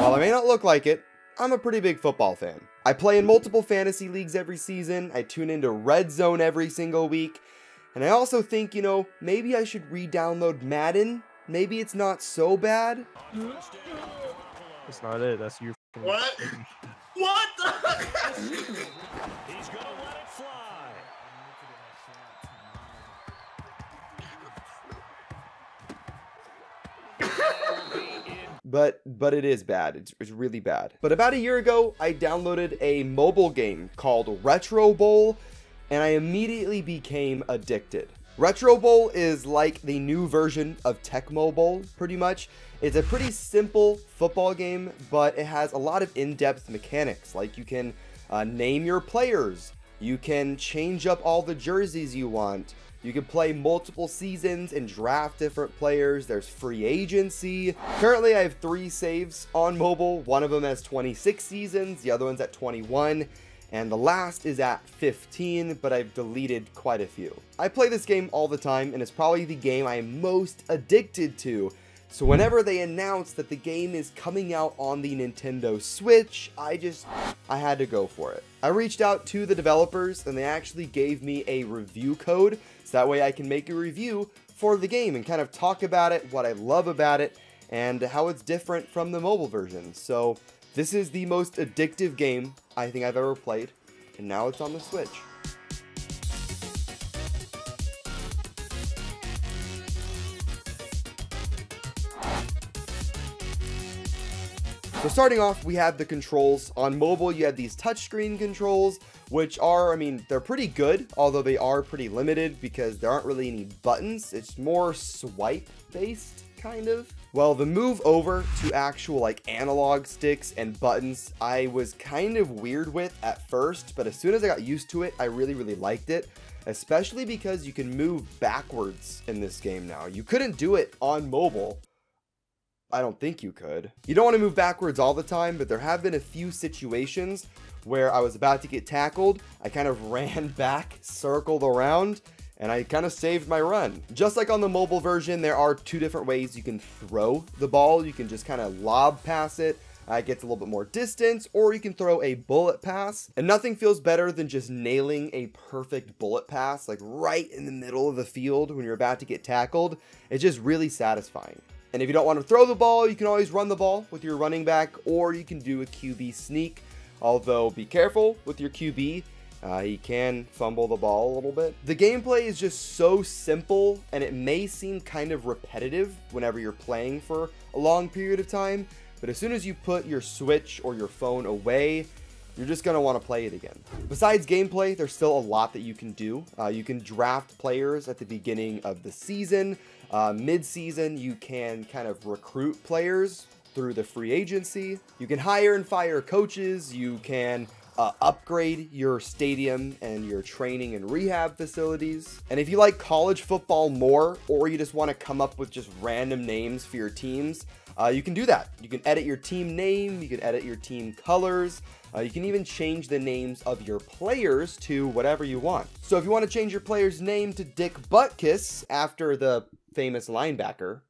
While I may not look like it, I'm a pretty big football fan. I play in multiple fantasy leagues every season, I tune into Red Zone every single week, and I also think, you know, maybe I should re-download Madden. Maybe it's not so bad. That's not it. That's your. What? What the? He's gonna let it fly. But it is bad. It's really bad. But about a year ago, I downloaded a mobile game called Retro Bowl, and I immediately became addicted. Retro Bowl is like the new version of Tecmo Bowl, pretty much. It's a pretty simple football game, but it has a lot of in-depth mechanics. Like you can name your players, you can change up all the jerseys you want, you can play multiple seasons and draft different players. There's free agency. Currently, I have 3 saves on mobile. One of them has 26 seasons, the other one's at 21. And the last is at 15, but I've deleted quite a few. I play this game all the time, and it's probably the game I am most addicted to. So whenever they announce that the game is coming out on the Nintendo Switch, I had to go for it. I reached out to the developers, and they actually gave me a review code, so that way I can make a review for the game and kind of talk about it, what I love about it, and how it's different from the mobile version. So this is the most addictive game I think I've ever played, and now it's on the Switch. So starting off, we have the controls. On mobile, you have these touchscreen controls, which are, I mean, they're pretty good, although they are pretty limited because there aren't really any buttons. It's more swipe-based, kind of. Well, the move over to actual like analog sticks and buttons, I was kind of weird with at first, but as soon as I got used to it, I really liked it, especially because you can move backwards in this game now. You couldn't do it on mobile. I don't think you could. You don't want to move backwards all the time, but there have been a few situations where I was about to get tackled. I kind of ran back, circled around, and I kind of saved my run. Just like on the mobile version, there are 2 different ways you can throw the ball. You can just kind of lob pass it. It gets a little bit more distance, or you can throw a bullet pass. And nothing feels better than just nailing a perfect bullet pass, like right in the middle of the field when you're about to get tackled. It's just really satisfying. And if you don't want to throw the ball, you can always run the ball with your running back, or you can do a QB sneak. Although, be careful with your QB. He can fumble the ball a little bit. The gameplay is just so simple, and it may seem kind of repetitive whenever you're playing for a long period of time, but as soon as you put your Switch or your phone away, you're just going to want to play it again. Besides gameplay, there's still a lot that you can do. You can draft players at the beginning of the season. Mid-season, you can kind of recruit players through the free agency. You can hire and fire coaches. You can upgrade your stadium and your training and rehab facilities. And if you like college football more, or you just want to come up with just random names for your teams, you can do that. You can edit your team name, you can edit your team colors, you can even change the names of your players to whatever you want. So if you want to change your player's name to Dick Buttkiss after the famous linebacker,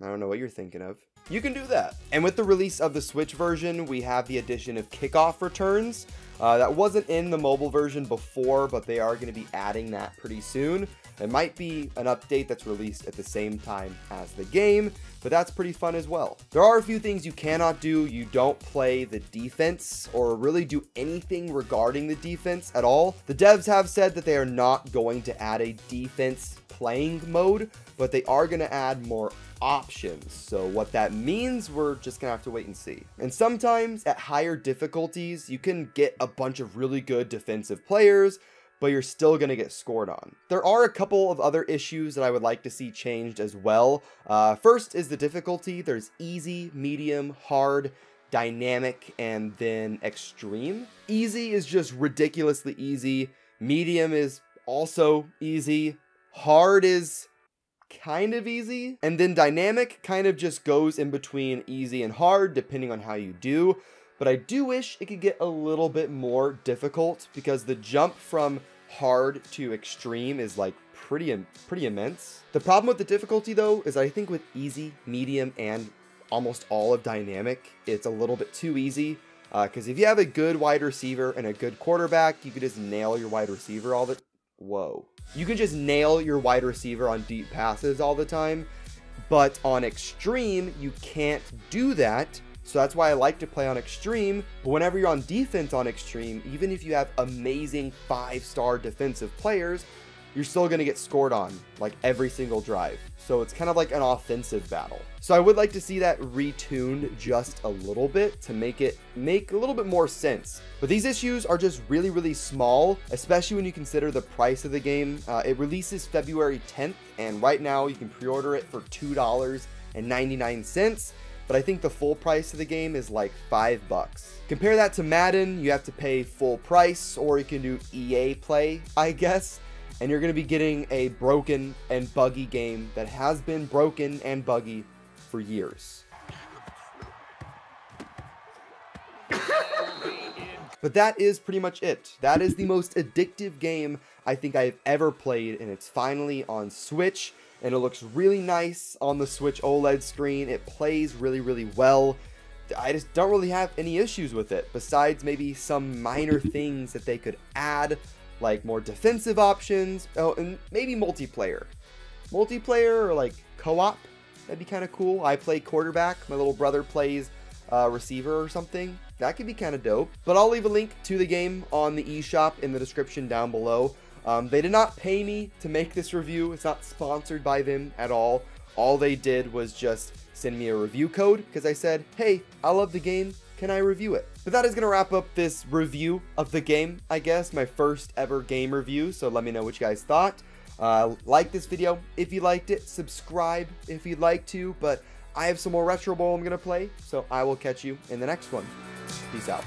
I don't know what you're thinking of, you can do that. And with the release of the Switch version, we have the addition of kickoff returns. That wasn't in the mobile version before, but they are going to be adding that pretty soon. It might be an update that's released at the same time as the game, but that's pretty fun as well. There are a few things you cannot do. You don't play the defense or really do anything regarding the defense at all. The devs have said that they are not going to add a defense playing mode, but they are going to add more options. So what that means, we're just gonna have to wait and see. And sometimes at higher difficulties, you can get a bunch of really good defensive players, but you're still gonna get scored on. There are a couple of other issues that I would like to see changed as well. First is the difficulty. There's easy, medium, hard, dynamic, and then extreme. Easy is just ridiculously easy. Medium is also easy. Hard is kind of easy, and then dynamic kind of just goes in between easy and hard depending on how you do. But I do wish it could get a little bit more difficult, because the jump from hard to extreme is like pretty immense. The problem with the difficulty though is I think with easy, medium, and almost all of dynamic. It's a little bit too easy. Because if you have a good wide receiver and a good quarterback, you could just nail your wide receiver all the... Whoa. You can just nail your wide receiver on deep passes all the time. But on Extreme, you can't do that. So that's why I like to play on Extreme. But whenever you're on defense on Extreme, even if you have amazing 5-star defensive players, you're still going to get scored on like every single drive. So it's kind of like an offensive battle. So I would like to see that retuned just a little bit to make it make a little bit more sense. But these issues are just really, really small, especially when you consider the price of the game. It releases February 10th, and right now you can pre-order it for $2.99. But I think the full price of the game is like $5. Compare that to Madden, you have to pay full price, or you can do EA Play, I guess. And you're going to be getting a broken and buggy game that has been broken and buggy for years. But that is pretty much it. That is the most addictive game I think I've ever played, and it's finally on Switch, and it looks really nice on the Switch OLED screen. It plays really, really well. I just don't really have any issues with it, besides maybe some minor things that they could add, like more defensive options, oh, and maybe multiplayer. Multiplayer or like co-op, that'd be kind of cool. I play quarterback, my little brother plays receiver or something. That could be kind of dope. But I'll leave a link to the game on the eShop in the description down below. They did not pay me to make this review. It's not sponsored by them at all. All they did was just send me a review code because I said, hey, I love the game. Can I review it? But that is going to wrap up this review of the game, I guess. My first ever game review. So let me know what you guys thought. Like this video if you liked it. Subscribe if you'd like to. But I have some more Retro Bowl I'm going to play. So I will catch you in the next one. Peace out.